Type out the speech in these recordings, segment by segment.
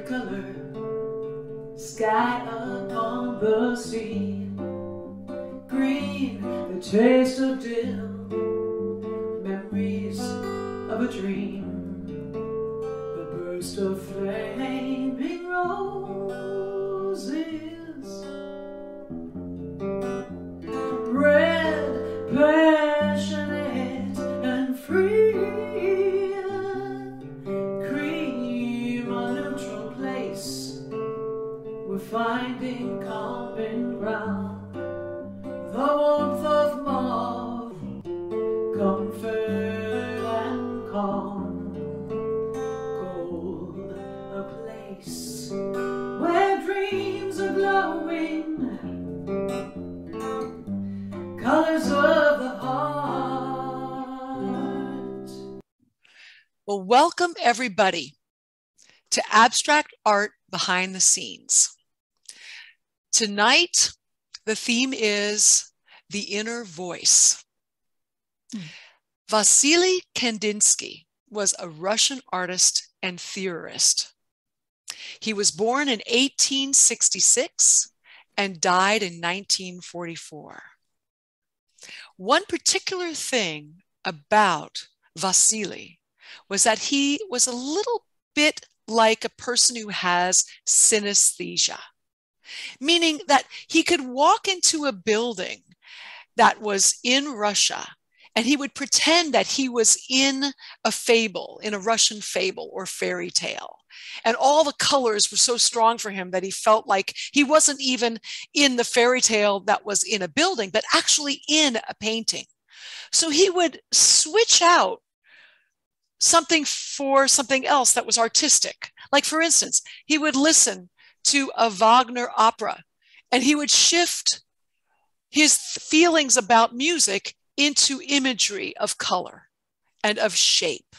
color, sky upon the sea, green, the taste of dill, memories of a dream, a burst of flaming roses, red, passionate and free, cream, a neutral place, we're finding common ground, the warmth of mauve, comfort and calm, gold, a place where dreams are glowing, colors of the heart. Well, welcome everybody to Abstract Art Behind the Scenes. Tonight, the theme is the inner voice. Wassily Kandinsky was a Russian artist and theorist. He was born in 1866 and died in 1944. One particular thing about Wassily was that he was a little bit like a person who has synesthesia, meaning that he could walk into a building that was in Russia and he would pretend that he was in a fable, in a Russian fable or fairy tale. And all the colors were so strong for him that he felt like he wasn't even in the fairy tale that was in a building, but actually in a painting. So he would switch out something for something else that was artistic. Like, for instance, he would listen to a Wagner opera and he would shift his feelings about music into imagery of color and of shape.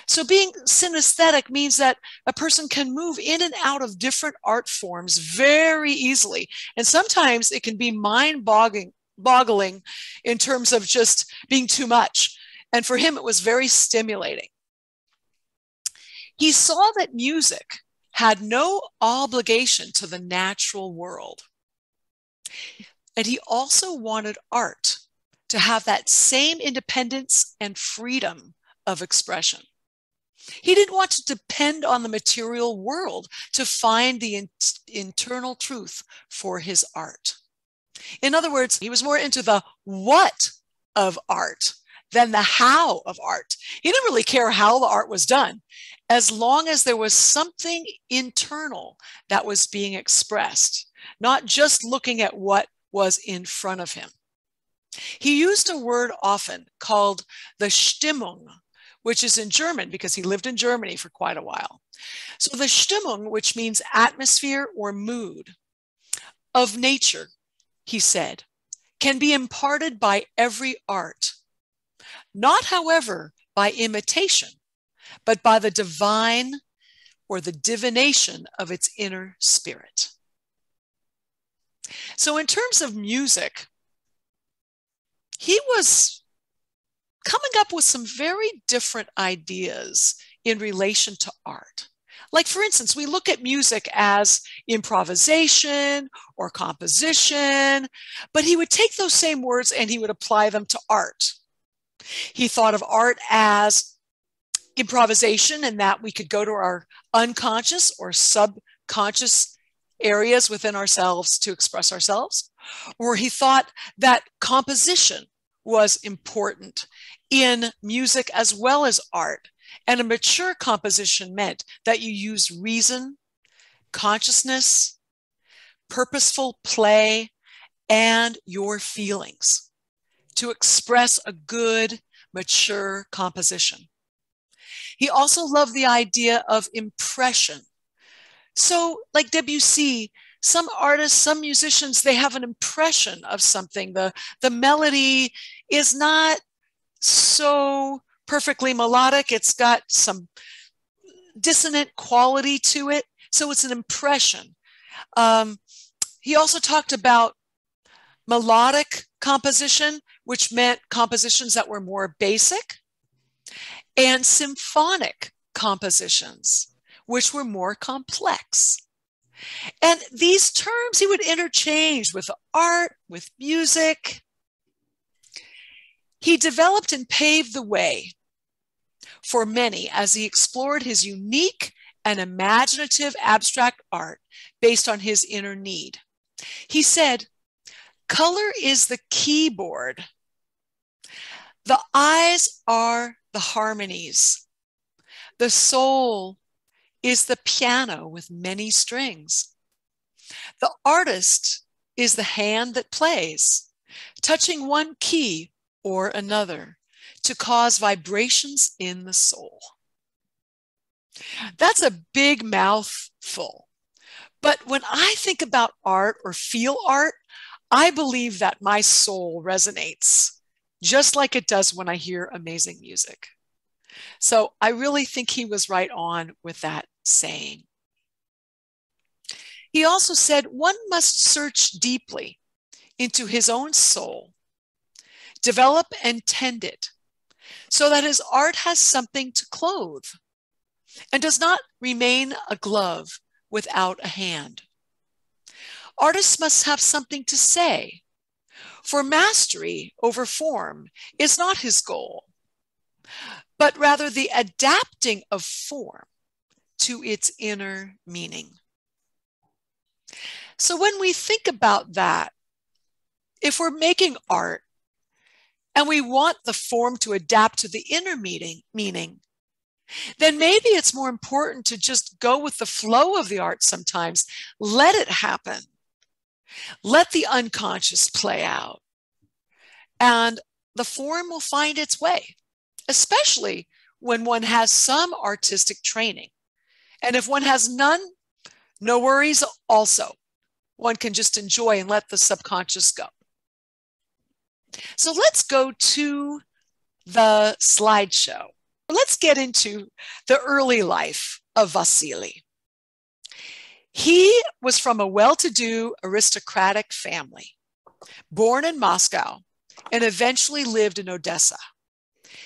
So being synesthetic means that a person can move in and out of different art forms very easily. And sometimes it can be mind-boggling in terms of just being too much. And for him, it was very stimulating. He saw that music had no obligation to the natural world. And he also wanted art to have that same independence and freedom of expression. He didn't want to depend on the material world to find the internal truth for his art. In other words, he was more into the what of art than the how of art. He didn't really care how the art was done, as long as there was something internal that was being expressed, not just looking at what was in front of him. He used a word often called the Stimmung, which is in German because he lived in Germany for quite a while. So the Stimmung, which means atmosphere or mood of nature, he said, can be imparted by every art. Not, however, by imitation, but by the divine or the divination of its inner spirit. So in terms of music, he was coming up with some very different ideas in relation to art. Like, for instance, we look at music as improvisation or composition, but he would take those same words and he would apply them to art. He thought of art as improvisation, and that we could go to our unconscious or subconscious areas within ourselves to express ourselves. Or he thought that composition was important in music as well as art. And a mature composition meant that you use reason, consciousness, purposeful play, and your feelings to express a good, mature composition. He also loved the idea of impression. So like Debussy, some artists, some musicians, they have an impression of something. The melody is not so perfectly melodic. It's got some dissonant quality to it. So it's an impression. He also talked about melodic composition, which meant compositions that were more basic, and symphonic compositions, which were more complex. And these terms he would interchange with art, with music. He developed and paved the way for many as he explored his unique and imaginative abstract art based on his inner need. He said, "Color is the keyboard. The eyes are the harmonies. The soul is the piano with many strings. The artist is the hand that plays, touching one key or another to cause vibrations in the soul." That's a big mouthful. But when I think about art or feel art, I believe that my soul resonates just like it does when I hear amazing music. So I really think he was right on with that saying. He also said one must search deeply into his own soul, develop and tend it, so that his art has something to clothe and does not remain a glove without a hand. Artists must have something to say, for mastery over form is not his goal, but rather the adapting of form to its inner meaning. So when we think about that, if we're making art and we want the form to adapt to the inner meaning, then maybe it's more important to just go with the flow of the art sometimes. Let it happen. Let the unconscious play out. And the form will find its way, especially when one has some artistic training. And if one has none, no worries also. One can just enjoy and let the subconscious go. So let's go to the slideshow. Let's get into the early life of Wassily. He was from a well-to-do aristocratic family, born in Moscow, and eventually lived in Odessa.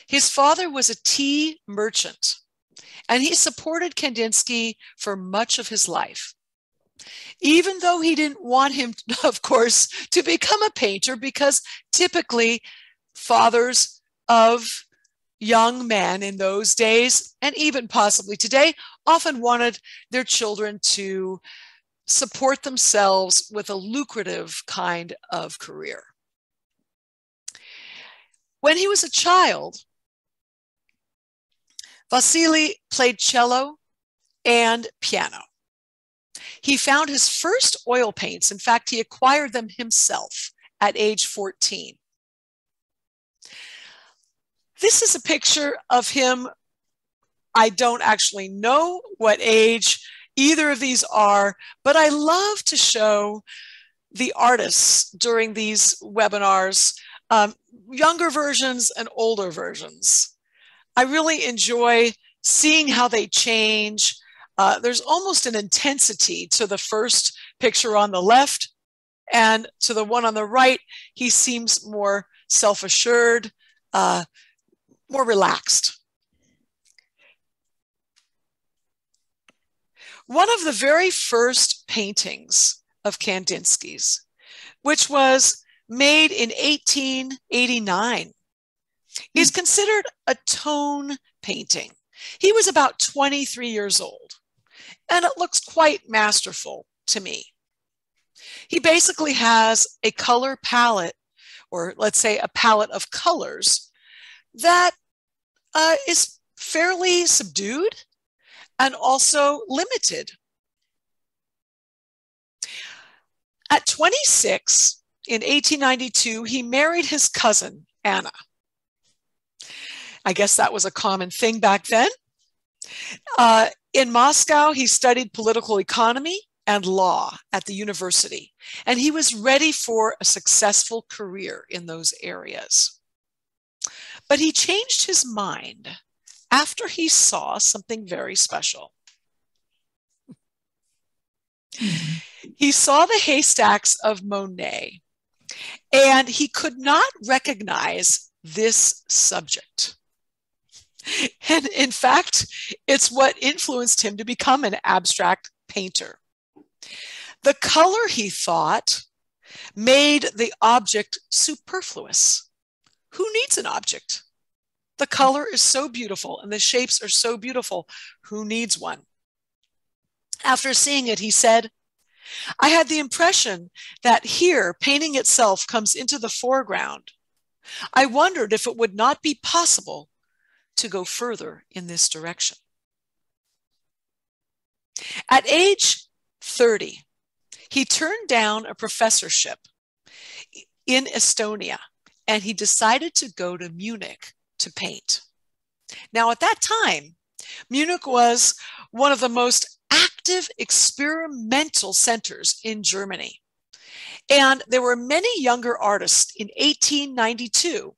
His father was a tea merchant, and he supported Kandinsky for much of his life, even though he didn't want him, of course, to become a painter, because typically fathers of young men in those days, and even possibly today, often wanted their children to support themselves with a lucrative kind of career. When he was a child, Wassily played cello and piano. He found his first oil paints. In fact, he acquired them himself at age 14. This is a picture of him. I don't actually know what age either of these are, but I love to show the artists during these webinars, younger versions and older versions. I really enjoy seeing how they change. There's almost an intensity to the first picture on the left, and to the one on the right, he seems more self-assured, more relaxed. One of the very first paintings of Kandinsky's, which was made in 1889, is considered a tone painting. He was about 23 years old, and it looks quite masterful to me. He basically has a color palette, or let's say a palette of colors, that is fairly subdued and also limited. At 26, in 1892, he married his cousin, Anna. I guess that was a common thing back then. In Moscow, he studied political economy and law at the university, and he was ready for a successful career in those areas. But he changed his mind after he saw something very special. He saw the haystacks of Monet, and he could not recognize this subject. And in fact, it's what influenced him to become an abstract painter. The color, he thought, made the object superfluous. Who needs an object? The color is so beautiful and the shapes are so beautiful. Who needs one? After seeing it, he said, I had the impression that here painting itself comes into the foreground. I wondered if it would not be possible to go further in this direction. At age 30, he turned down a professorship in Estonia, and he decided to go to Munich to paint. Now, at that time, Munich was one of the most active experimental centers in Germany. And there were many younger artists in 1892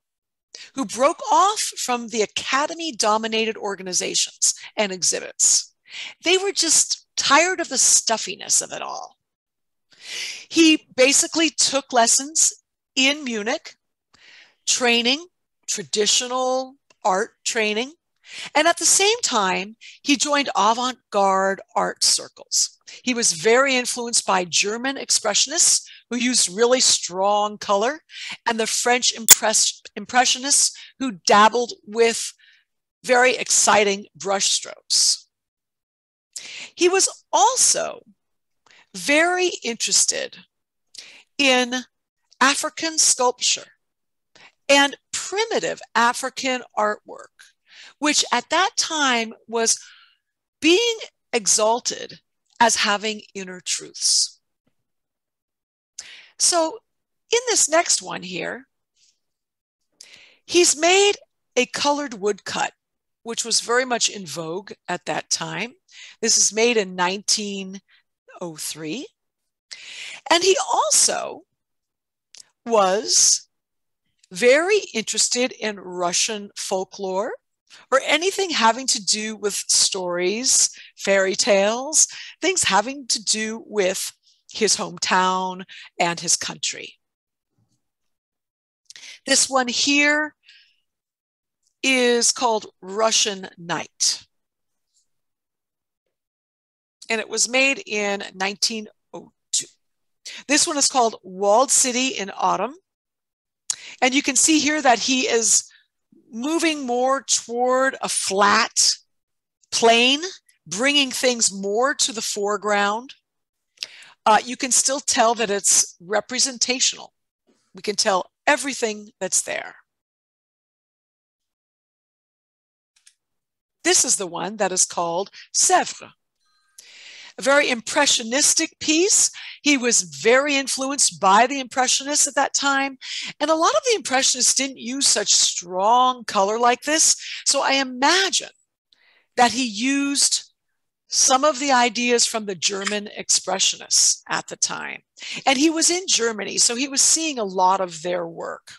who broke off from the academy-dominated organizations and exhibits. They were just tired of the stuffiness of it all. He basically took lessons in Munich, training, traditional art training, and at the same time, he joined avant-garde art circles. He was very influenced by German expressionists who used really strong color, and the French impressionists who dabbled with very exciting brushstrokes. He was also very interested in African sculpture and primitive African artwork, which at that time was being exalted as having inner truths. So in this next one here, he's made a colored woodcut, which was very much in vogue at that time. This is made in 1903. And he also was very interested in Russian folklore or anything having to do with stories, fairy tales, things having to do with his hometown and his country. This one here is called Russian Night. And it was made in 1902. This one is called Walled City in Autumn. And you can see here that he is moving more toward a flat plane, bringing things more to the foreground. You can still tell that it's representational. We can tell everything that's there. This is the one that is called Sèvres. A very impressionistic piece. He was very influenced by the Impressionists at that time. And a lot of the Impressionists didn't use such strong color like this. So I imagine that he used some of the ideas from the German Expressionists at the time. And he was in Germany, so he was seeing a lot of their work,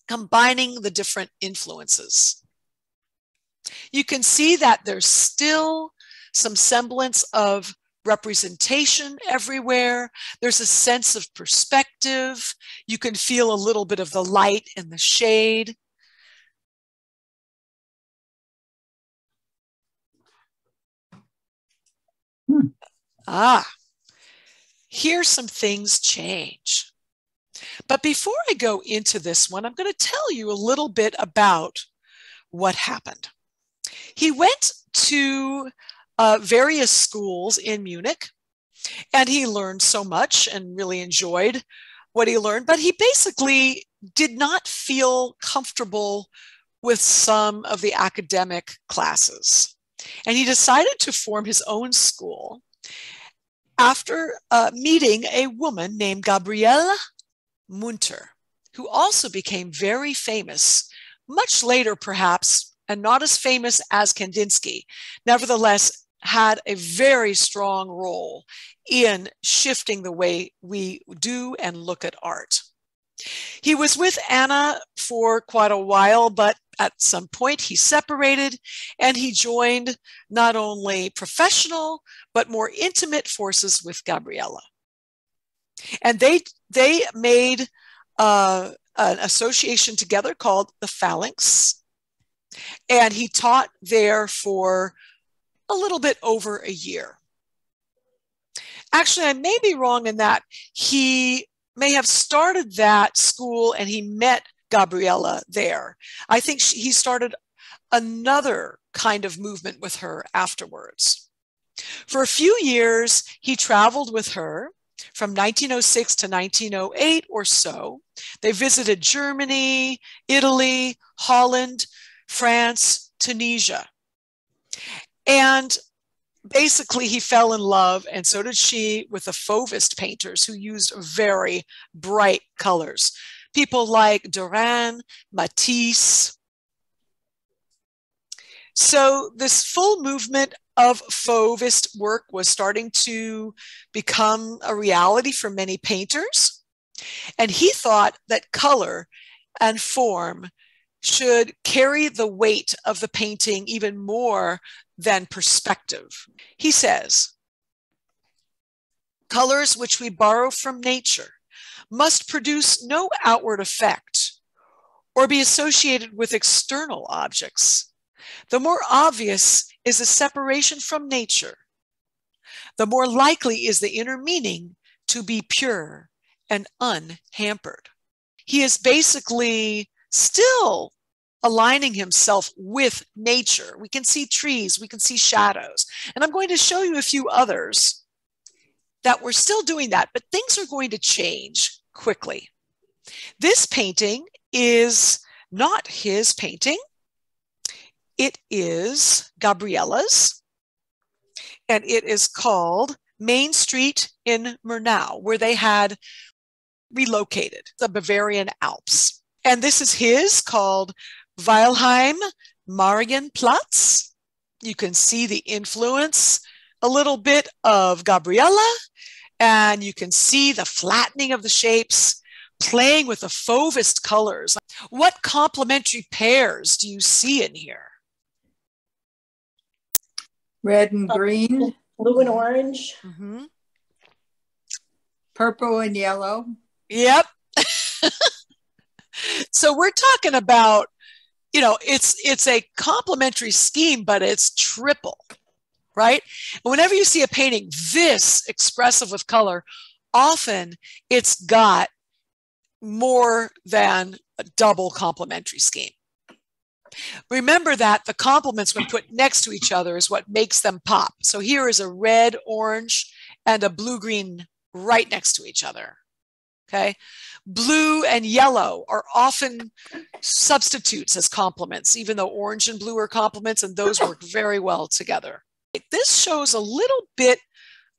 combining the different influences. You can see that there's still some semblance of representation everywhere. There's a sense of perspective. You can feel a little bit of the light and the shade. Here some things change. But before I go into this one, I'm going to tell you a little bit about what happened. He went to various schools in Munich, and he learned so much and really enjoyed what he learned, but he basically did not feel comfortable with some of the academic classes. And he decided to form his own school after meeting a woman named Gabriele Munter, who also became very famous, much later perhaps, and not as famous as Kandinsky, nevertheless had a very strong role in shifting the way we do and look at art. He was with Anna for quite a while, but at some point he separated and he joined not only professional, but more intimate forces with Gabriele. And they made an association together called the Phalanx. And he taught there for a little bit over a year. Actually, I may be wrong in that he may have started that school and he met Gabriella there. I think he started another kind of movement with her afterwards. For a few years, he traveled with her from 1906 to 1908 or so. They visited Germany, Italy, Holland, France, Tunisia. And basically, he fell in love, and so did she, with the Fauvist painters who used very bright colors. People like Derain, Matisse. So this full movement of Fauvist work was starting to become a reality for many painters. And he thought that color and form should carry the weight of the painting even more than perspective. He says, colors which we borrow from nature must produce no outward effect or be associated with external objects. The more obvious is the separation from nature, the more likely is the inner meaning to be pure and unhampered. He is basically still aligning himself with nature. We can see trees, we can see shadows. And I'm going to show you a few others that we're still doing that, but things are going to change quickly. This painting is not his painting. It is Gabriella's, and it is called Main Street in Murnau, where they had relocated, the Bavarian Alps. And this is his, called Weilheim Marienplatz. You can see the influence, a little bit of Gabriella, and you can see the flattening of the shapes, playing with the Fauvist colors. What complementary pairs do you see in here? Red and green. Blue and orange. Mm-hmm. Purple and yellow. Yep. So we're talking about, you know, it's a complementary scheme, but it's triple, right? And whenever you see a painting this expressive with color, often it's got more than a double complementary scheme. Remember that the complements when put next to each other is what makes them pop. So here is a red, orange, and a blue-green right next to each other. Okay. Blue and yellow are often substitutes as complements, even though orange and blue are complements, and those work very well together. This shows a little bit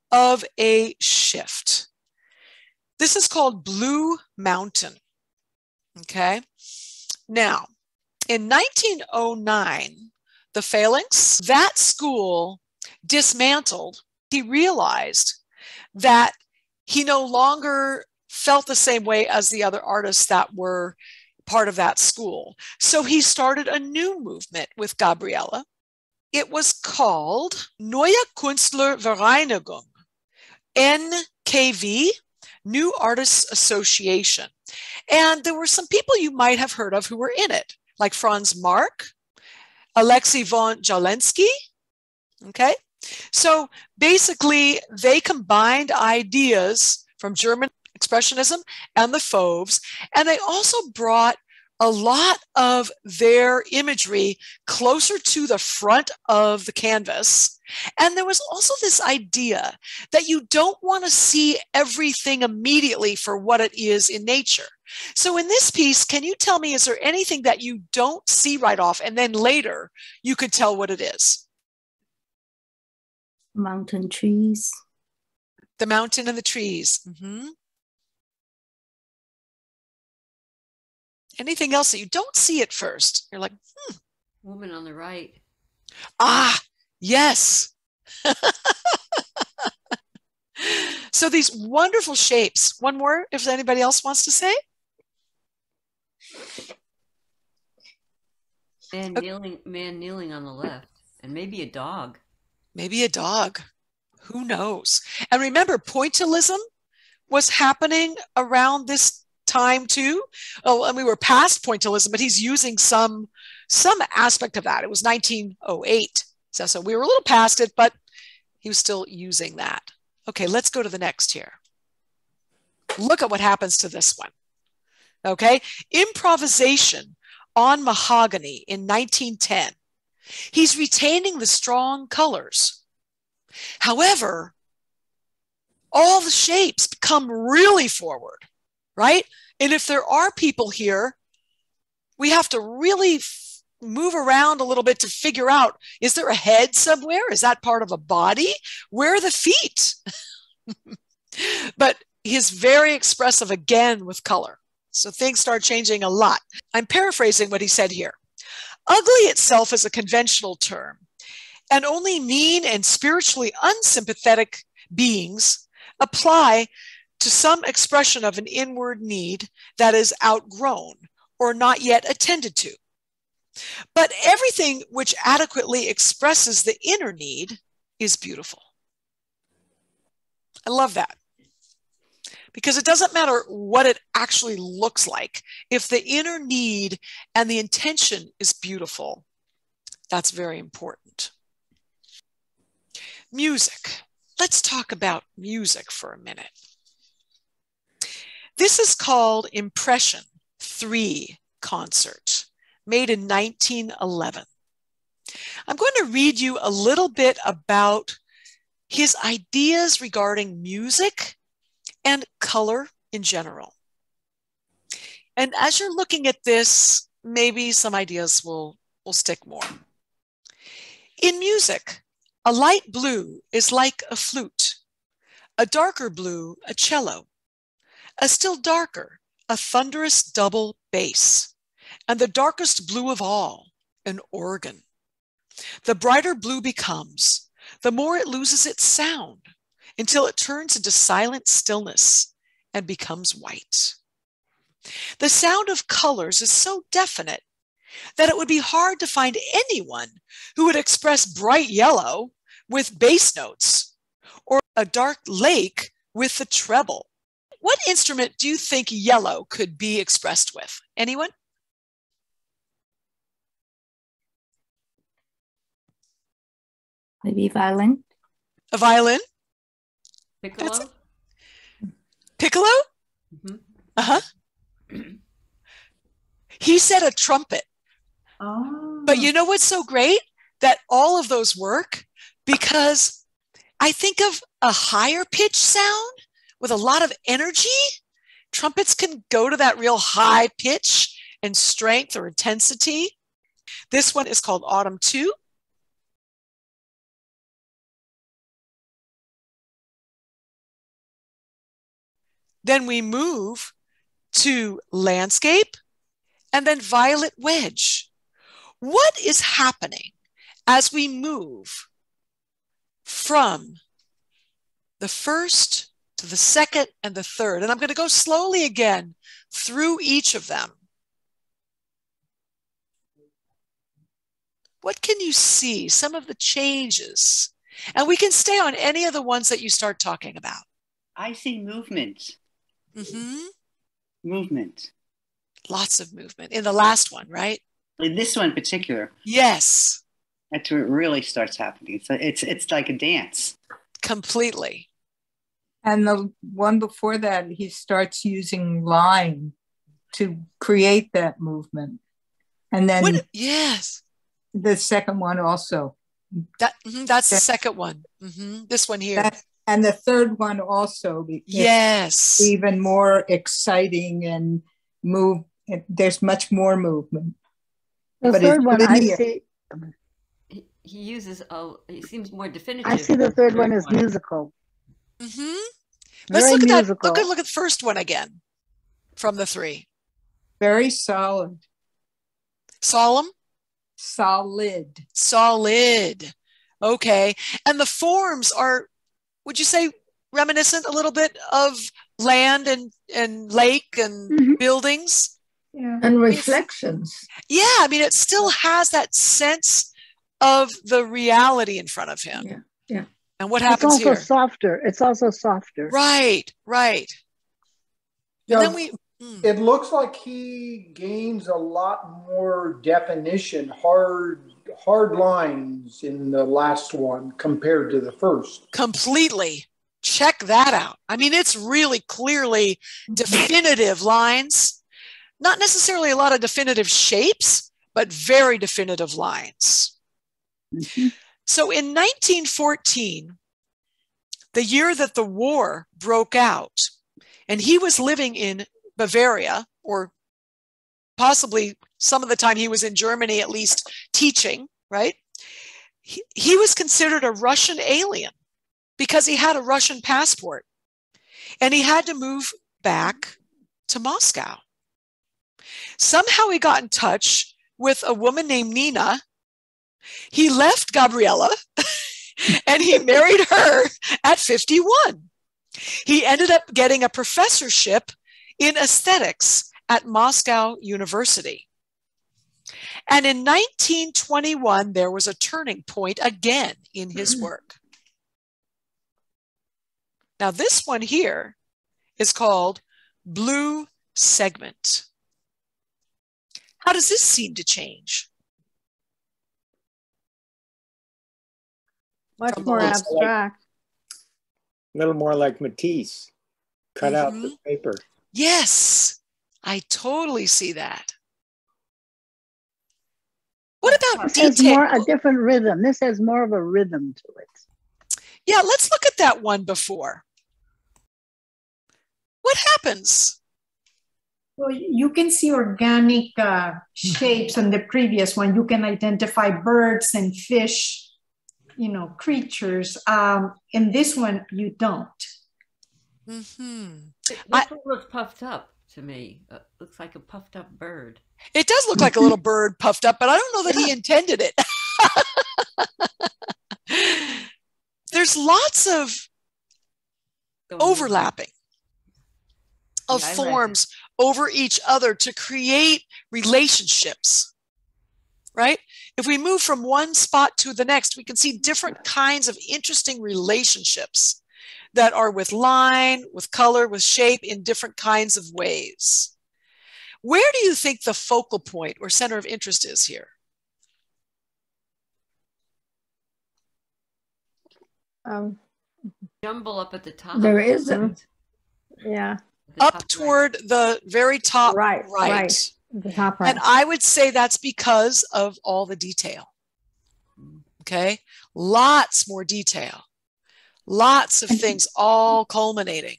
of a shift. This is called Blue Mountain. Okay. Now, in 1909, the Phalanx, that school dismantled. He realized that he no longer felt the same way as the other artists that were part of that school. So he started a new movement with Gabriella. It was called Neue Künstlervereinigung, NKV, New Artists Association. And there were some people you might have heard of who were in it, like Franz Marc, Alexei von Jawlensky. Okay. So basically, they combined ideas from German Expressionism and the Fauves, and they also brought a lot of their imagery closer to the front of the canvas. And there was also this idea that you don't want to see everything immediately for what it is in nature. So in this piece, can you tell me, is there anything that you don't see right off and then later you could tell what it is? Mountain trees. The mountain and the trees. Mm-hmm. Anything else that you don't see at first? You're like, Woman on the right. Ah, yes. So these wonderful shapes. One more, if anybody else wants to say. Man kneeling on the left, and maybe a dog. Maybe a dog. Who knows? And remember, pointillism was happening around this time too. Oh, and we were past pointillism, but he's using some some aspect of that. It was 1908. So we were a little past it, but he was still using that. Okay, let's go to the next here. Look at what happens to this one. Okay, improvisation on mahogany in 1910. He's retaining the strong colors. However, all the shapes come really forward, right? And if there are people here, we have to really move around a little bit to figure out, is there a head somewhere? Is that part of a body? Where are the feet? But he's very expressive again with color. So things start changing a lot. I'm paraphrasing what he said here. Ugly itself is a conventional term, and only mean and spiritually unsympathetic beings apply to some expression of an inward need that is outgrown or not yet attended to. But everything which adequately expresses the inner need is beautiful. I love that. Because it doesn't matter what it actually looks like. If the inner need and the intention is beautiful, that's very important. Music. Let's talk about music for a minute. This is called Impression 3 Concert, made in 1911. I'm going to read you a little bit about his ideas regarding music and color in general. And as you're looking at this, maybe some ideas will stick more. In music, a light blue is like a flute, a darker blue, a cello, a still darker, a thunderous double bass, and the darkest blue of all, an organ. The brighter blue becomes, the more it loses its sound, until it turns into silent stillness and becomes white. The sound of colors is so definite that it would be hard to find anyone who would express bright yellow with bass notes or a dark lake with the treble. What instrument do you think yellow could be expressed with? Anyone? Maybe violin. A violin? Piccolo? Piccolo? Mm-hmm. Uh-huh. He said a trumpet. Oh. But you know what's so great? That all of those work because I think of a higher pitch sound with a lot of energy. Trumpets can go to that real high pitch and strength or intensity. This one is called Autumn 2. Then we move to landscape and then violet wedge. What is happening as we move from the first to the second and the third? And I'm going to go slowly again through each of them. What can you see? Some of the changes. And we can stay on any of the ones that you start talking about. I see movement. Mm-hmm. Movement. Lots of movement in the last one, right? In this one in particular. Yes. That's where it really starts happening. It's like a dance. Completely. And the one before that, he starts using line to create that movement. And then yes. The second one also. That's the second one. This one here. And the third one also. Yes. Even more exciting and there's much more movement. The third one I see. He uses, he seems more definitive. I see the third one as musical. Let's look at that. Look at the first one again from the three. Very solid. Solemn? Solid. Solid. Okay. And the forms are, would you say, reminiscent a little bit of land and lake and buildings? Yeah. And reflections. Yeah. I mean, it still has that sense of the reality in front of him. Yeah. Yeah. And what happens here? It's also softer. Right. Right. And then we it looks like he gains a lot more definition, hard lines in the last one compared to the first. Completely. Check that out. I mean, it's really clearly definitive lines, not necessarily a lot of definitive shapes, but very definitive lines. Mhm. So in 1914, the year that the war broke out, and he was living in Bavaria, or possibly some of the time he was in Germany, at least teaching, right? He was considered a Russian alien because he had a Russian passport, and he had to move back to Moscow. Somehow he got in touch with a woman named Nina. He left Gabriella and he married her at 51. He ended up getting a professorship in aesthetics at Moscow University. And in 1921, there was a turning point again in his work. Now, this one here is called Blue Segment. How does this seem to change? Much From more the- abstract. A little more like Matisse, cut out the paper. Yes, I totally see that. What about This has detail? a different rhythm. This has more of a rhythm to it. Yeah, let's look at that one before. What happens? Well, you can see organic shapes on the previous one. You can identify birds and fish, creatures. In this one, you don't. This one looks puffed up to me. Looks like a puffed up bird. It does look like a little bird puffed up, but I don't know that he intended it. There's lots of overlapping of forms over each other to create relationships, right? If we move from one spot to the next, we can see different kinds of interesting relationships that are with line, with color, with shape in different kinds of ways. Where do you think the focal point or center of interest is here? Jumble up at the top. There isn't. Yeah. Up toward the very top Right. The top right. And I would say that's because of all the detail. Okay. Lots more detail. Lots of things all culminating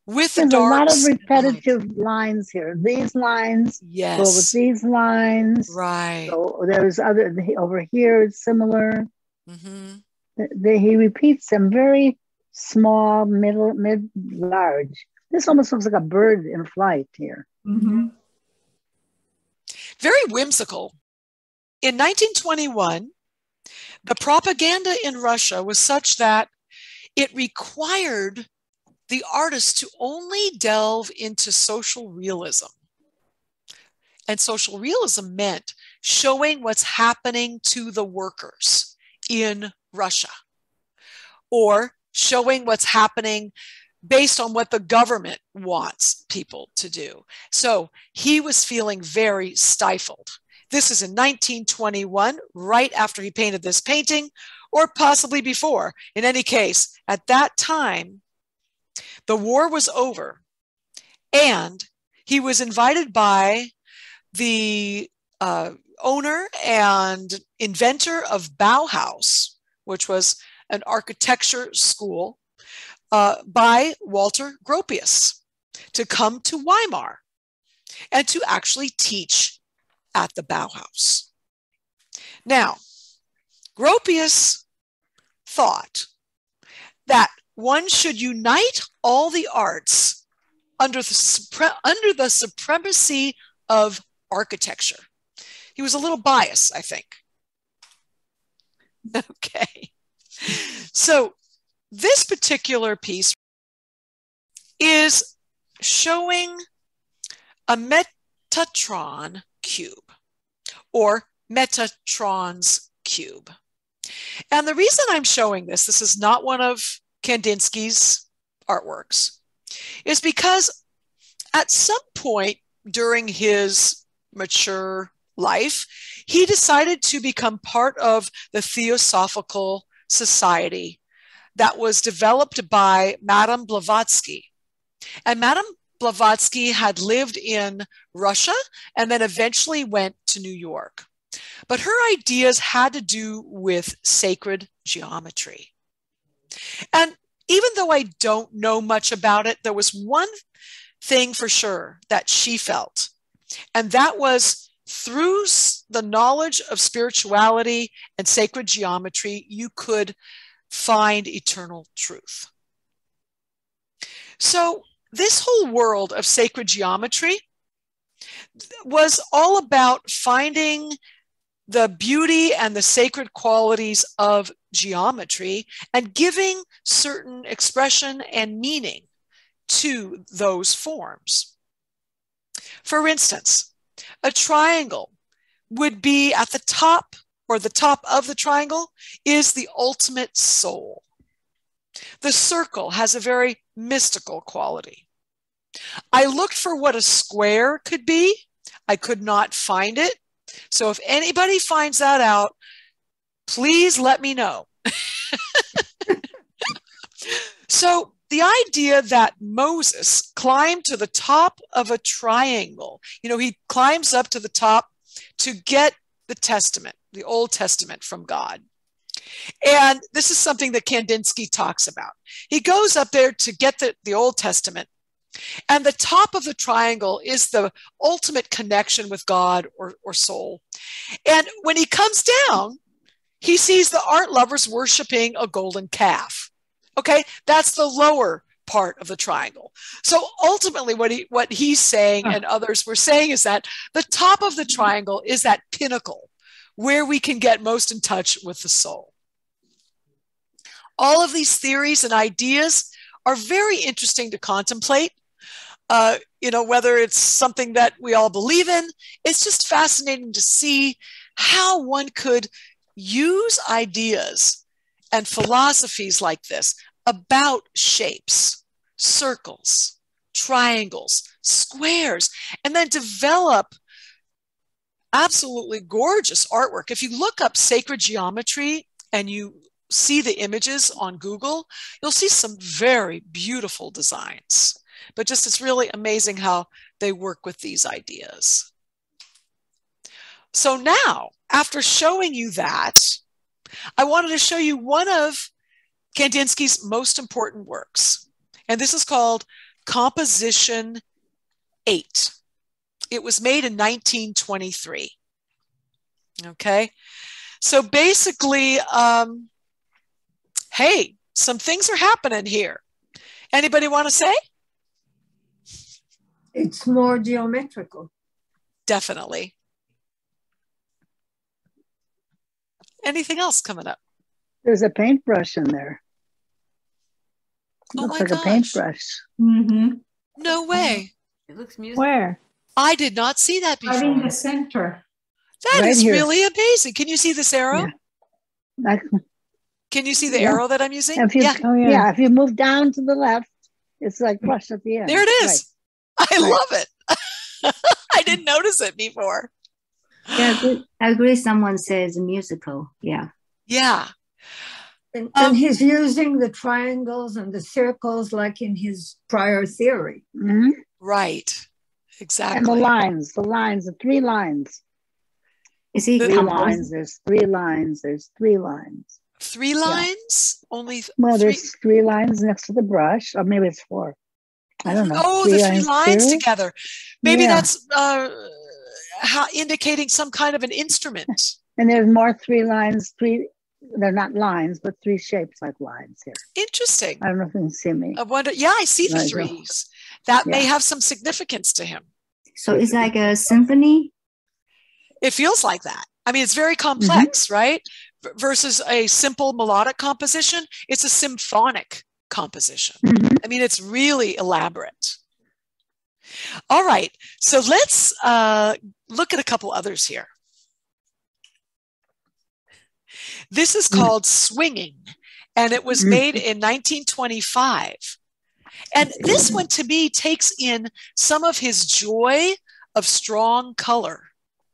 with the There's a lot darks. of repetitive lines here. These lines go with Yes. these lines. Right. So there's other over here. It's similar. Mm-hmm. He repeats them very small, mid, large. This almost looks like a bird in flight here. Mm-hmm. Very whimsical. In 1921, the propaganda in Russia was such that it required the artist to only delve into social realism. And social realism meant showing what's happening to the workers in Russia, or showing what's happening based on what the government wants people to do. So he was feeling very stifled. This is in 1921, right after he painted this painting, or possibly before. In any case, at that time, the war was over, and he was invited by the owner and inventor of Bauhaus, which was an architecture school, by Walter Gropius, to come to Weimar and to actually teach at the Bauhaus. Now, Gropius thought that one should unite all the arts under the supremacy of architecture. He was a little biased, I think. Okay. So this particular piece is showing a Metatron cube, or Metatron's cube. And the reason I'm showing this is not one of Kandinsky's artworks, is because at some point during his mature life, he decided to become part of the Theosophical Society that was developed by Madame Blavatsky. And Madame Blavatsky had lived in Russia and then eventually went to New York. But her ideas had to do with sacred geometry. And even though I don't know much about it, there was one thing for sure that she felt, and that was through the knowledge of spirituality and sacred geometry, you could find eternal truth. So this whole world of sacred geometry was all about finding the beauty and the sacred qualities of geometry and giving certain expression and meaning to those forms. For instance, a triangle would be at the top, or the top of the triangle is the ultimate soul. The circle has a very mystical quality. I looked for what a square could be. I could not find it. So if anybody finds that out, please let me know. So the idea that Moses climbed to the top of a triangle, he climbs up to the top to get the Testament, the Old Testament from God. And this is something that Kandinsky talks about. He goes up there to get the Old Testament, and the top of the triangle is the ultimate connection with God or soul. And when he comes down, he sees the art lovers worshiping a golden calf. Okay, that's the lower part of the triangle. So ultimately what he's saying and others were saying is that the top of the triangle is that pinnacle where we can get most in touch with the soul. All of these theories and ideas are very interesting to contemplate. Whether it's something that we all believe in, it's just fascinating to see how one could use ideas and philosophies like this about shapes, circles, triangles, squares, and then develop absolutely gorgeous artwork. If you look up sacred geometry and you see the images on Google, you'll see some very beautiful designs. But just it's really amazing how they work with these ideas. So now, after showing you that, I wanted to show you one of Kandinsky's most important works. And this is called Composition 8. It was made in 1923. Okay, so basically, hey, some things are happening here. Anybody want to say? It's more geometrical. Definitely. Anything else coming up? There's a paintbrush in there. Oh looks my like gosh. a paintbrush. Mm-hmm. No way. It looks musical. Where? I did not see that before. Right in the center. That Right is here. really amazing. Can you see this arrow? Yeah. Can you see the Yeah. arrow that I'm using? If you, Yeah, Oh, yeah. yeah, if you move down to the left, it's like brush at the end. there it is. I Right. love it. I didn't notice it before. Yeah, I agree. Someone says musical. Yeah. Yeah. And he's using the triangles and the circles like in his prior theory. Mhm. Right. Exactly. And the lines, the 3 lines. Is he The- 3 composing? lines, there's 3 lines, there's 3 lines. 3 lines? Only Well, 3. there's 3 lines next to the brush, or maybe it's 4. I don't know. Oh, the 3 lines here. together. Maybe Yeah. that's indicating some kind of an instrument. And there's more 3 lines, 3, they're not lines, but 3 shapes like lines here. Interesting. I don't know if you can see me. I wonder. Yeah, I see the There you go. 3s. That may Yeah. have some significance to him. So it's like a symphony? It feels like that. I mean, it's very complex, right? Versus a simple melodic composition, it's a symphonic composition. Mhm. I mean, it's really elaborate. All right, so let's look at a couple others here. This is called Swinging, and it was made in 1925. And this one, to me, takes in some of his joy of strong color,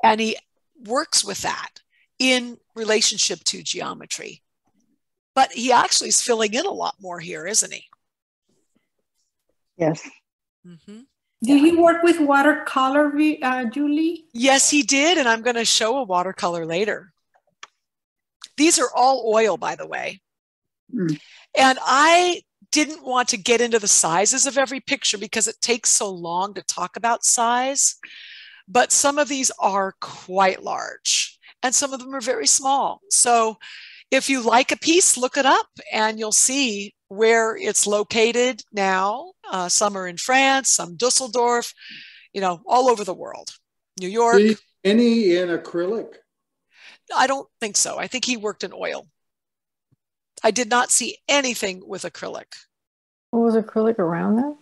and he works with that in relationship to geometry. But he actually is filling in a lot more here, isn't he? Yes. Mm-hmm. Did he work with watercolor, Julie? Yes, he did, and I'm going to show a watercolor later. These are all oil, by the way. Mm. And I didn't want to get into the sizes of every picture because it takes so long to talk about size. But some of these are quite large, and some of them are very small. So if you like a piece, look it up, and you'll see where it's located now. Some are in France, some Dusseldorf, all over the world. New York. Any in acrylic? I don't think so. I think he worked in oil. I did not see anything with acrylic. Was acrylic around then?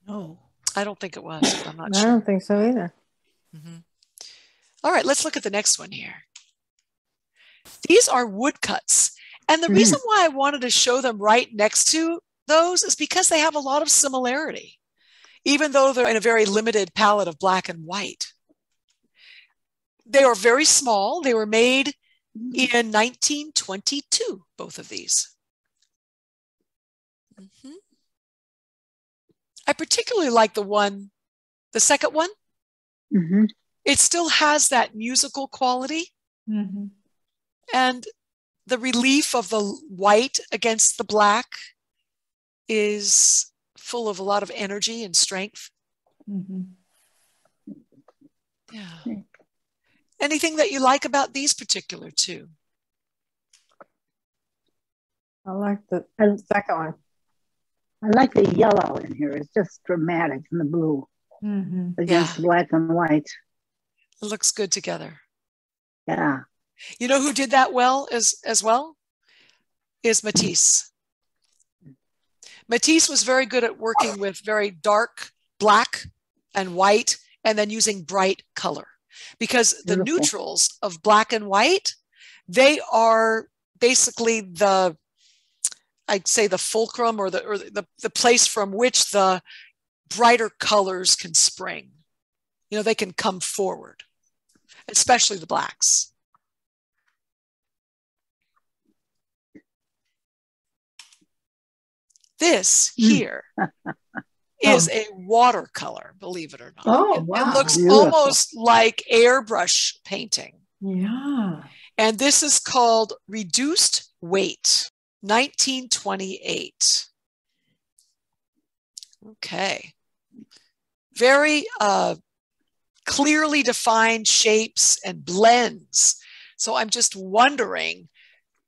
No, I don't think it was. But I'm not I sure. don't think so either. Mm-hmm. All right, let's look at the next one here. These are woodcuts. And the reason why I wanted to show them right next to those is because they have a lot of similarity, even though they're in a very limited palette of black and white. They are very small. They were made in 1922, both of these. Mm-hmm. I particularly like the second one. Mm-hmm. It still has that musical quality. Mm-hmm. And the relief of the white against the black is full of a lot of energy and strength. Mm-hmm. Yeah. Anything that you like about these particular two? I like the second one. I like the yellow in here. It's just dramatic, and the blue against black and white. It looks good together. Yeah. You know who did that well as well? Is Matisse. Matisse was very good at working with very dark black and white, and then using bright color, because the neutrals of black and white, they are basically I'd say the fulcrum or the place from which the brighter colors can spring. They can come forward, especially the blacks. This here is a watercolor, believe it or not. Oh, wow. It looks Beautiful. almost like airbrush painting. Yeah. And this is called Reduced Weight, 1928. Okay. Very clearly defined shapes and blends. So I'm just wondering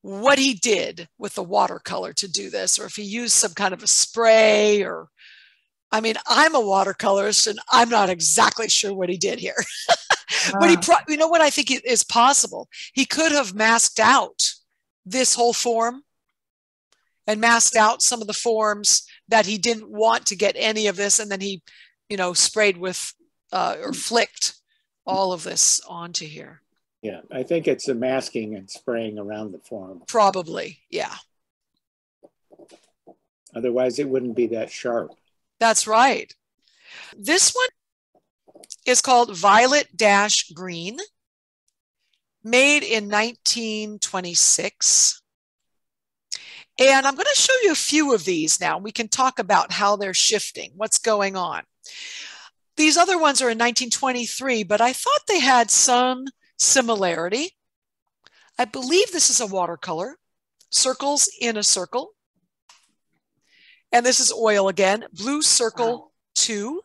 what he did with the watercolor to do this, or if he used some kind of a spray, or, I'm a watercolorist and I'm not exactly sure what he did here. But you know what I think is possible? He could have masked out this whole form and masked out some of the forms that he didn't want to get any of this. And then he, sprayed with or flicked all of this onto here. Yeah, I think it's the masking and spraying around the form. Probably, yeah. Otherwise, it wouldn't be that sharp. That's right. This one is called Violet Dash Green, made in 1926. And I'm going to show you a few of these now. We can talk about how they're shifting, what's going on. These other ones are in 1923, but I thought they had some similarity. I believe this is a watercolor, circles in a circle. And this is oil again, blue circle 2.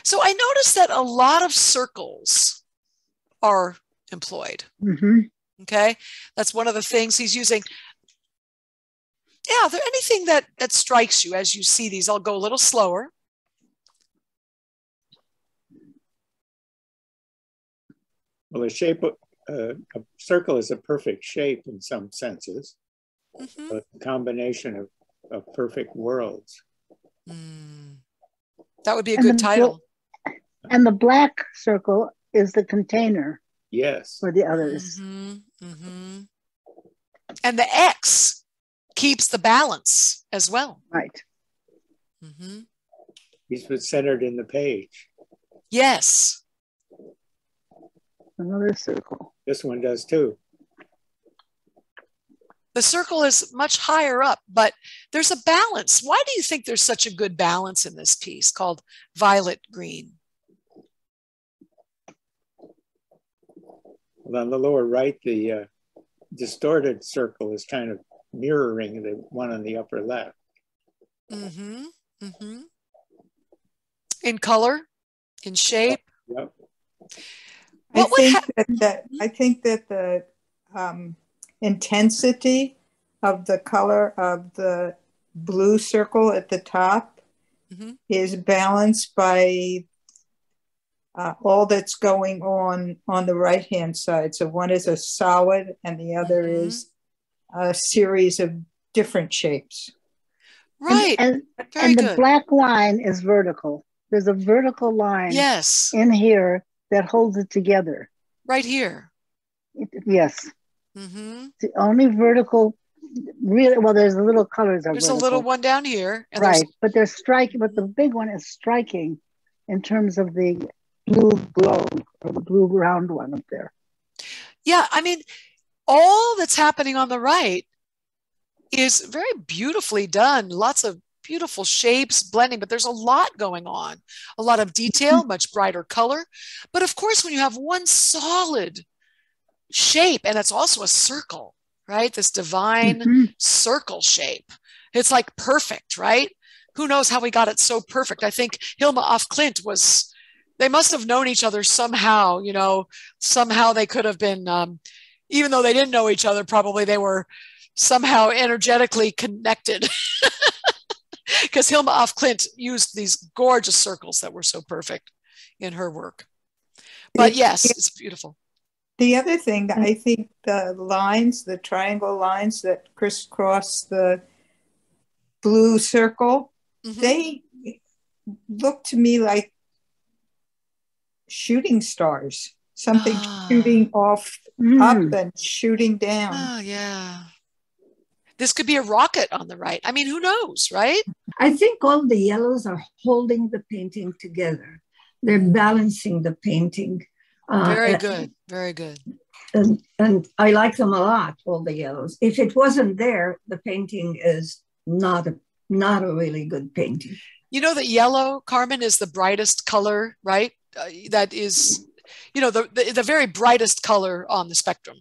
So I noticed that a lot of circles are employed. Mm-hmm. Okay, that's one of the things he's using. Yeah, are there anything that strikes you as you see these? I'll go a little slower. Well, the shape of a circle is a perfect shape in some senses, a combination of perfect worlds. That would be a good title. And the black circle is the container. Yes. For the others. And the X keeps the balance as well. Right. Mm-hmm. He's centered in the page. Yes. Another circle. This one does too. The circle is much higher up, but there's a balance. Why do you think there's such a good balance in this piece called Violet Green? Well, on the lower right, the distorted circle is kind of mirroring the one on the upper left. Mm-hmm. Mm-hmm. In color, in shape. Yep. I think that the intensity of the color of the blue circle at the top is balanced by all that's going on the right-hand side. So one is a solid and the other is a series of different shapes. Right. And the black line is vertical. There's a vertical line in here that holds it together. Right here. Yes. Mm-hmm. The only vertical, really, well, there's the little colors are There's vertical. a little one down here. And right. But they're striking, but the big one is striking in terms of the blue globe or the blue round one up there. Yeah. I mean, all that's happening on the right is very beautifully done. Lots of beautiful shapes blending, but there's a lot going on, a lot of detail, much brighter color. But of course, when you have one solid shape, and it's also a circle, right? This divine circle shape. It's like perfect, right? Who knows how we got it so perfect? I think Hilma af Klint they must have known each other somehow, somehow they could have been, even though they didn't know each other, probably they were somehow energetically connected. Because Hilma af Klint used these gorgeous circles that were so perfect in her work. But yes, it's beautiful. The other thing, I think the lines, the triangle lines that crisscross the blue circle, they look to me like shooting stars, something shooting off up and shooting down. Oh, yeah. This could be a rocket on the right. I mean, who knows, right? I think all the yellows are holding the painting together. They're balancing the painting. Very good. Very good. And I like them a lot, all the yellows. If it wasn't there, the painting is not a really good painting. You know that yellow, Carmen, is the brightest color, right? That is, the very brightest color on the spectrum.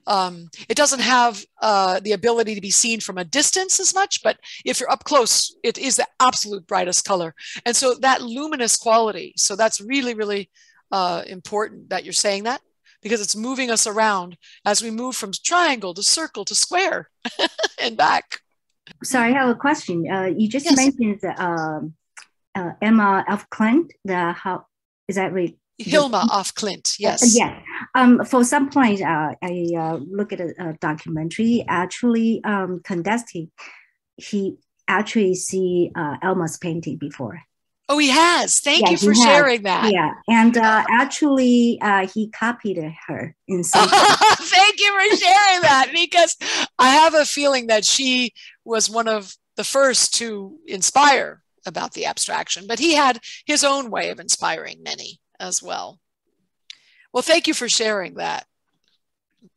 It doesn't have the ability to be seen from a distance as much, but if you're up close, it is the absolute brightest color. And so that luminous quality, so that's really, really important that you're saying that, because it's moving us around as we move from triangle to circle to square and back. So I have a question. You just mentioned Emma af Klint, how is that right? Hilma af Klint, yes. Yeah. For some point, I look at a documentary. Actually, Kandinsky, he actually see Elma's painting before. Oh, he has. Thank you for sharing that. Yeah, and actually, he copied her in some. Thank you for sharing that, because I have a feeling that she was one of the first to inspire about the abstraction, but he had his own way of inspiring many as well. Well, thank you for sharing that.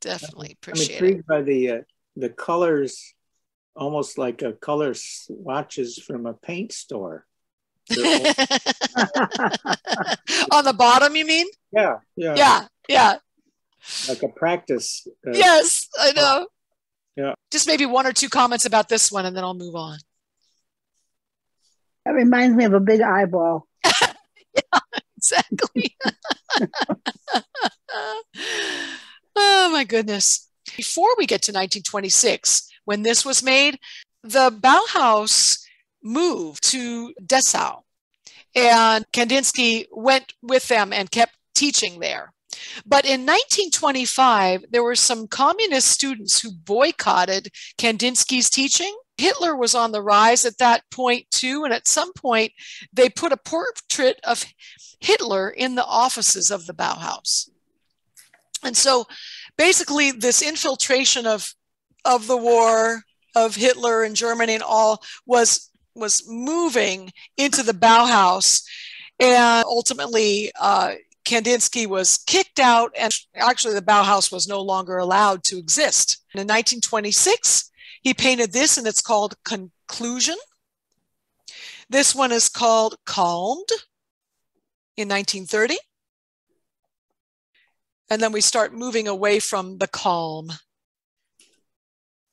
Definitely appreciate it. I'm intrigued by the colors, almost like a color swatches from a paint store. On the bottom, you mean? Yeah. Like a practice. Yes, I know. Yeah. Just maybe one or two comments about this one, and then I'll move on. That reminds me of a big eyeball. Yeah, exactly. Oh my goodness. Before we get to 1926, when this was made, the Bauhaus moved to Dessau, and Kandinsky went with them and kept teaching there. But in 1925, there were some communist students who boycotted Kandinsky's teaching. Hitler was on the rise at that point too, and at some point they put a portrait of Hitler in the offices of the Bauhaus. And so basically this infiltration of the war, of Hitler and Germany and all, was was moving into the Bauhaus, and ultimately Kandinsky was kicked out, and actually the Bauhaus was no longer allowed to exist. In 1926, he painted this, and it's called Conclusion. This one is called Calmed in 1930. And then we start moving away from the calm.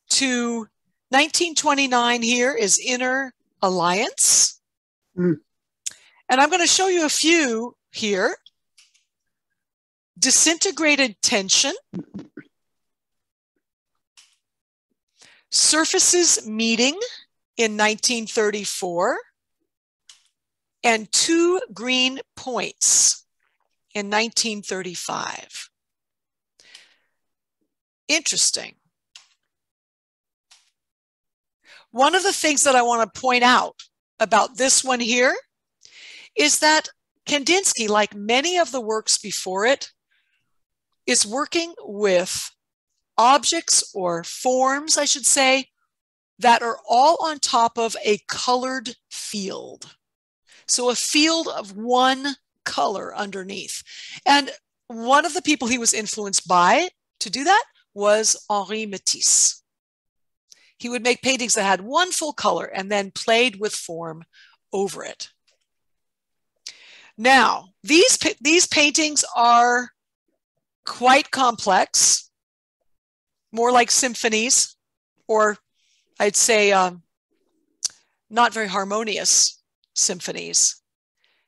To 1929 here is Inner Alliance. And I'm going to show you a few here. Disintegrated Tension. Surfaces Meeting in 1934. And Two Green Points in 1935. Interesting. One of the things that I want to point out about this one here is that Kandinsky, like many of the works before it, is working with objects or forms, I should say, that are all on top of a colored field. So a field of one color underneath. And one of the people he was influenced by to do that was Henri Matisse. He would make paintings that had one full color and then played with form over it. Now, these paintings are quite complex, more like symphonies, or I'd say not very harmonious symphonies.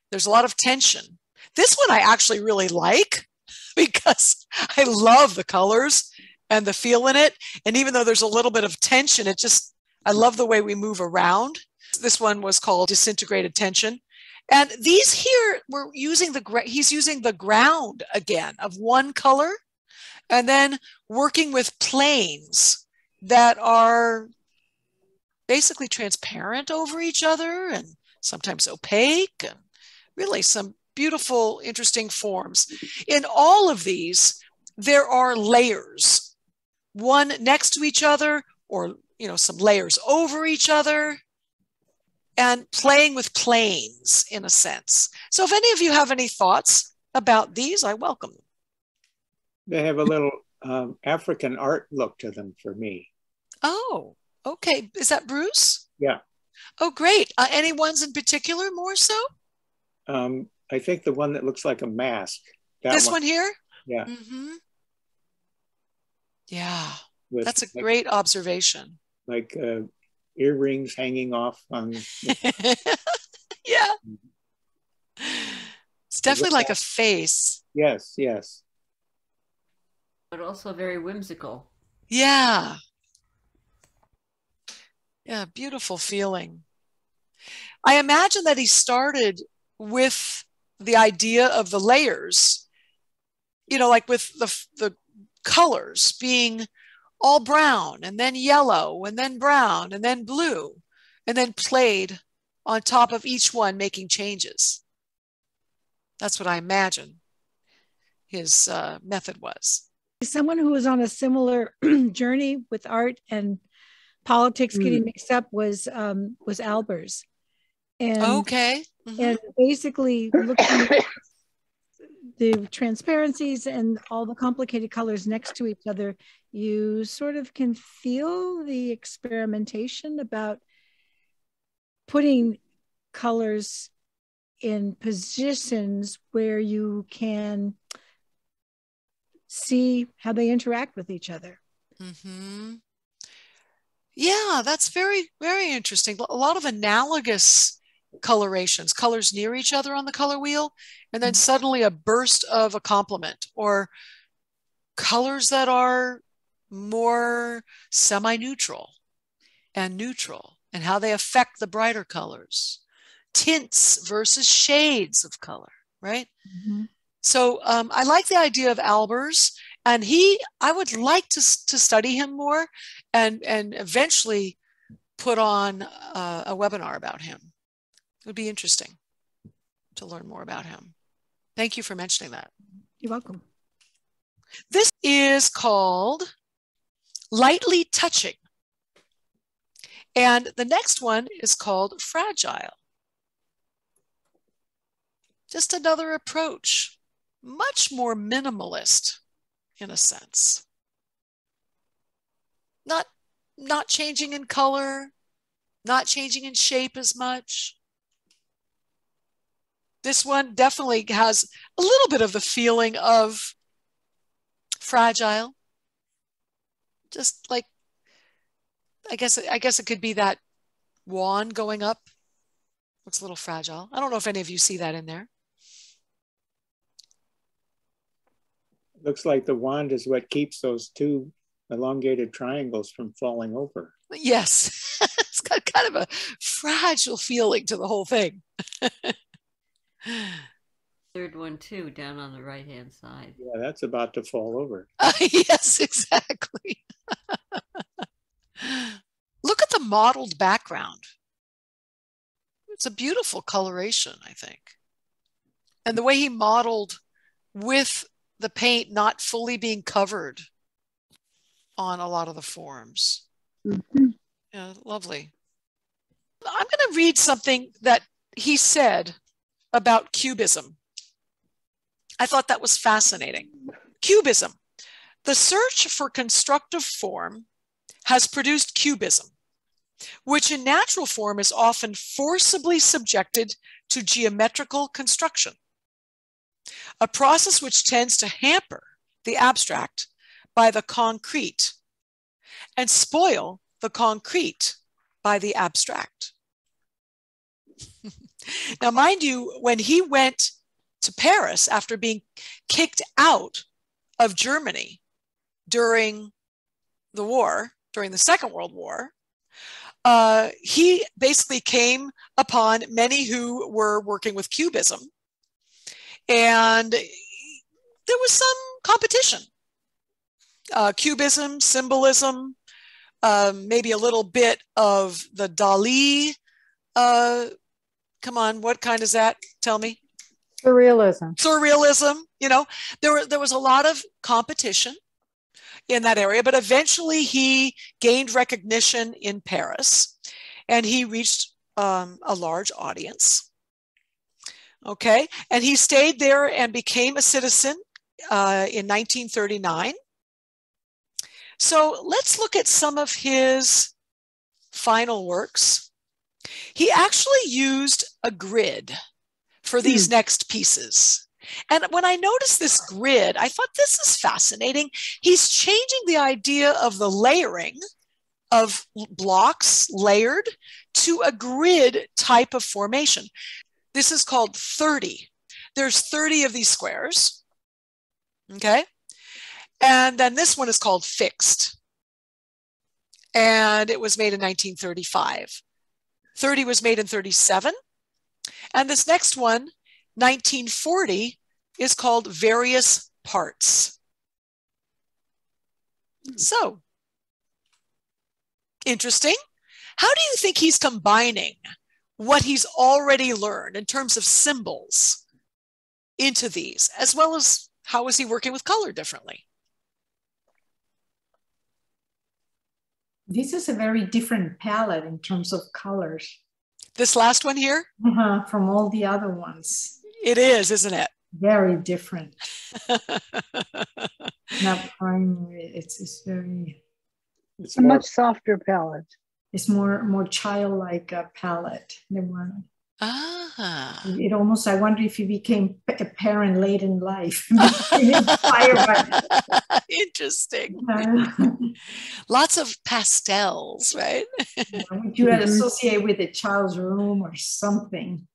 There's a lot of tension. This one I actually really like because I love the colors and the feel in it. And even though there's a little bit of tension, I love the way we move around. This one was called Disintegrated Tension. And these here, he's using the ground again of one color, and then working with planes that are basically transparent over each other and sometimes opaque, and really some beautiful, interesting forms. In all of these, there are layers, one next to each other, or some layers over each other, and playing with planes in a sense. So if any of you have any thoughts about these, I welcome them. They have a little African art look to them for me. Oh, okay. Is that Bruce? Yeah. Oh, great. Any ones in particular more so? I think the one that looks like a mask. This one here? Yeah. Mm-hmm. Yeah. That's a great observation. Like earrings hanging off on. Yeah. It's definitely like a face. Yes, yes. But also very whimsical. Yeah. Yeah, beautiful feeling. I imagine that he started with the idea of the layers, like with the colors being all brown and then yellow and then brown and then blue, and then played on top of each one, making changes. That's what I imagine his method was. Someone who was on a similar journey with art and politics getting mixed up was Albers. And, okay. Mm-hmm. And basically looking at the transparencies and all the complicated colors next to each other, you sort of can feel the experimentation about putting colors in positions where you can see how they interact with each other. Mm-hmm. Yeah, that's very, very interesting. A lot of analogous colorations, colors near each other on the color wheel, and then suddenly a burst of a complement, or colors that are more semi-neutral and neutral, and how they affect the brighter colors. Tints versus shades of color, right? Mm-hmm. So I like the idea of Albers, and I would like to study him more and eventually put on a webinar about him. It would be interesting to learn more about him. Thank you for mentioning that. You're welcome. This is called Lightly Touching. And the next one is called fragile. Just another approach, much more minimalist in a sense. Not changing in color, not changing in shape as much. This one definitely has a little bit of the feeling of fragile. Just like, I guess it could be that wand going up. Looks a little fragile. I don't know if any of you see that in there. Looks like the wand is what keeps those two elongated triangles from falling over. Yes, it's got kind of a fragile feeling to the whole thing. Third one too, down on the right-hand side. Yeah, that's about to fall over. Yes, exactly. Look at the mottled background. It's a beautiful coloration, I think. And the way he modeled with the paint not fully being covered on a lot of the forms. Mm-hmm. Yeah, lovely. I'm going to read something that he said about Cubism. I thought that was fascinating. Cubism. The search for constructive form has produced Cubism, which in natural form is often forcibly subjected to geometrical construction, a process which tends to hamper the abstract by the concrete and spoil the concrete by the abstract. Now, mind you, when he went to Paris after being kicked out of Germany during the war, during the Second World War, he basically came upon many who were working with Cubism, and there was some competition. Cubism, symbolism, maybe a little bit of the Dali. Come on, what kind is that? Tell me. Surrealism. Surrealism, you know, there was a lot of competition in that area, but eventually he gained recognition in Paris and he reached a large audience. Okay, and he stayed there and became a citizen in 1939. So let's look at some of his final works. He actually used a grid for these next pieces. And when I noticed this grid, I thought this is fascinating. He's changing the idea of the layering of blocks layered to a grid type of formation. This is called 30. There's 30 of these squares, okay? And then this one is called fixed. And it was made in 1935. 30 was made in 37. And this next one, 1940, is called various parts. So, interesting. How do you think he's combining what he's already learned in terms of symbols into these, as well as how is he working with color differently? This is a very different palette in terms of colors. This last one here? From all the other ones. It is, isn't it? Very different. Not primary. It's very. It's a much softer palette. It's more childlike palette. The one. It almost. I wonder if he became a parent late in life. Interesting. Lots of pastels, right? You had associate with a child's room or something.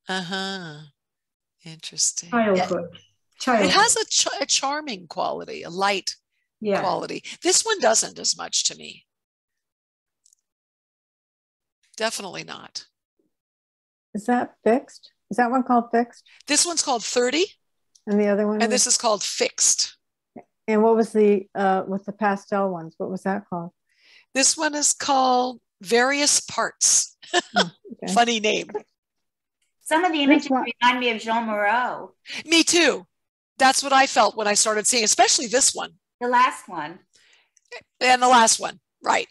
Interesting. Childhood. It has a charming quality, a light quality. This one doesn't as much to me. Definitely not. Is that fixed? Is that one called fixed? This one's called 30. And the other one? And this is called fixed. And what was the, with the pastel ones, what was that called? This one is called various parts. Okay. Funny name. Some of the images remind me of Jean Moreau. Me too. That's what I felt when I started seeing, especially this one. The last one. And the last one, right.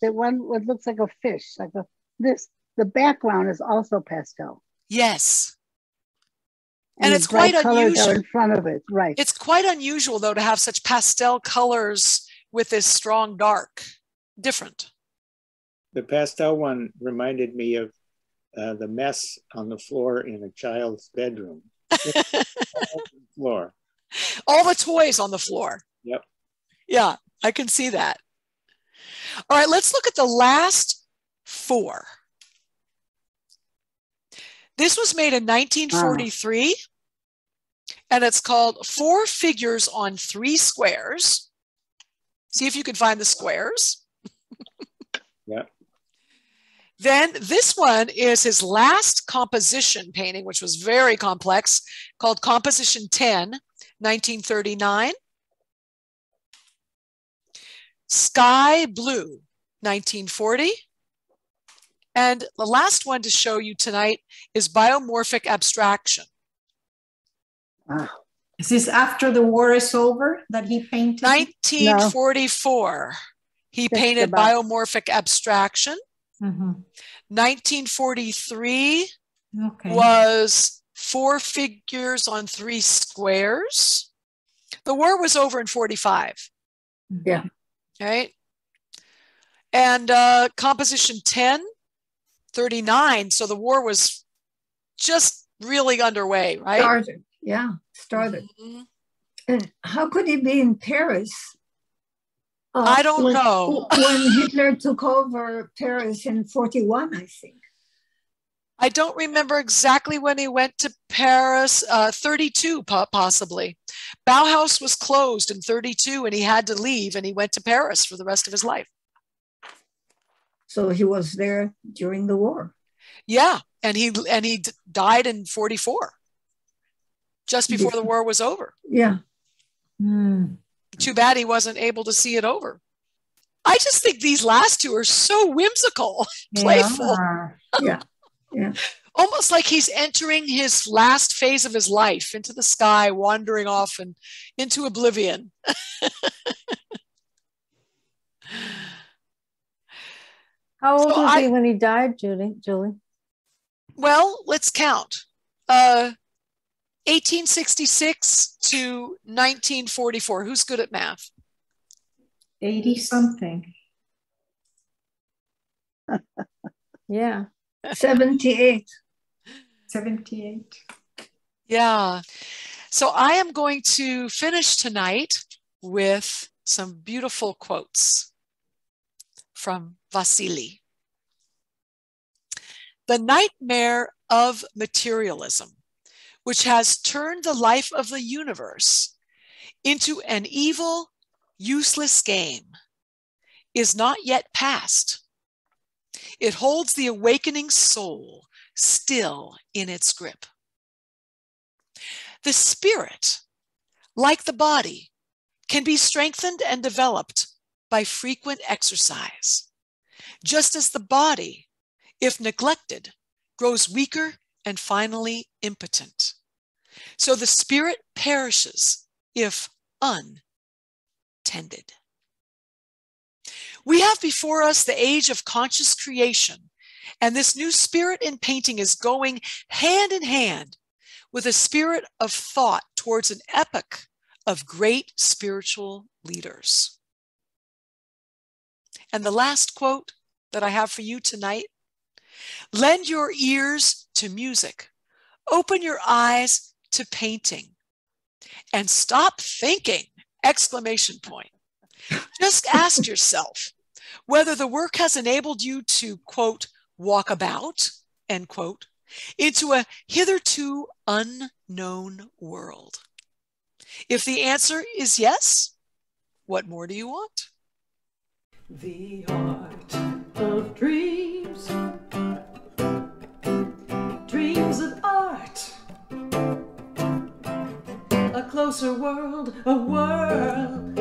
the one what looks like a fish, like a this. The background is also pastel. Yes. And it's quite unusual. Are in front of it, right? It's quite unusual, though, to have such pastel colors with this strong dark. Different. The pastel one reminded me of the mess on the floor in a child's bedroom. Floor. All the toys on the floor. Yep. Yeah, I can see that. All right, let's look at the last four. This was made in 1943, and it's called Four Figures on Three Squares. See if you can find the squares. Yeah. Then this one is his last composition painting, which was very complex, called Composition 10, 1939. Sky Blue, 1940. And the last one to show you tonight is Biomorphic Abstraction. Wow. Is this after the war is over that he painted? 1944. No. He painted Biomorphic Abstraction. 1943 was Four Figures on Three Squares. The war was over in 45. Yeah. Right. And Composition 10, 39. So the war was just really underway, right? Started. And how could he be in Paris? I don't know. When Hitler took over Paris in 41, I think. I don't remember exactly when he went to Paris, 32 possibly. Bauhaus was closed in 32 and he had to leave and he went to Paris for the rest of his life. So he was there during the war. Yeah, and he died in 44, just before the war was over. Yeah. Too bad he wasn't able to see it over. I just think these last two are so whimsical, playful. Yeah. Yeah. Almost like he's entering his last phase of his life into the sky, wandering off and into oblivion. How old was he when he died, Julie? Well, let's count. 1866 to 1944. Who's good at math? 80 something. Yeah. 78. 78. Yeah. So I am going to finish tonight with some beautiful quotes from Wassily. The nightmare of materialism, which has turned the life of the universe into an evil, useless game, is not yet past. It holds the awakening soul still in its grip. The spirit, like the body, can be strengthened and developed by frequent exercise, just as the body, if neglected, grows weaker and finally impotent. So the spirit perishes if untended. We have before us the age of conscious creation, and this new spirit in painting is going hand in hand with a spirit of thought towards an epoch of great spiritual leaders. And the last quote that I have for you tonight: lend your ears to music, open your eyes to painting, and stop thinking! Exclamation point. Just ask yourself whether the work has enabled you to, quote, walk about, end quote, into a hitherto unknown world. If the answer is yes, what more do you want? The art of dreams, dreams of art, a closer world, a world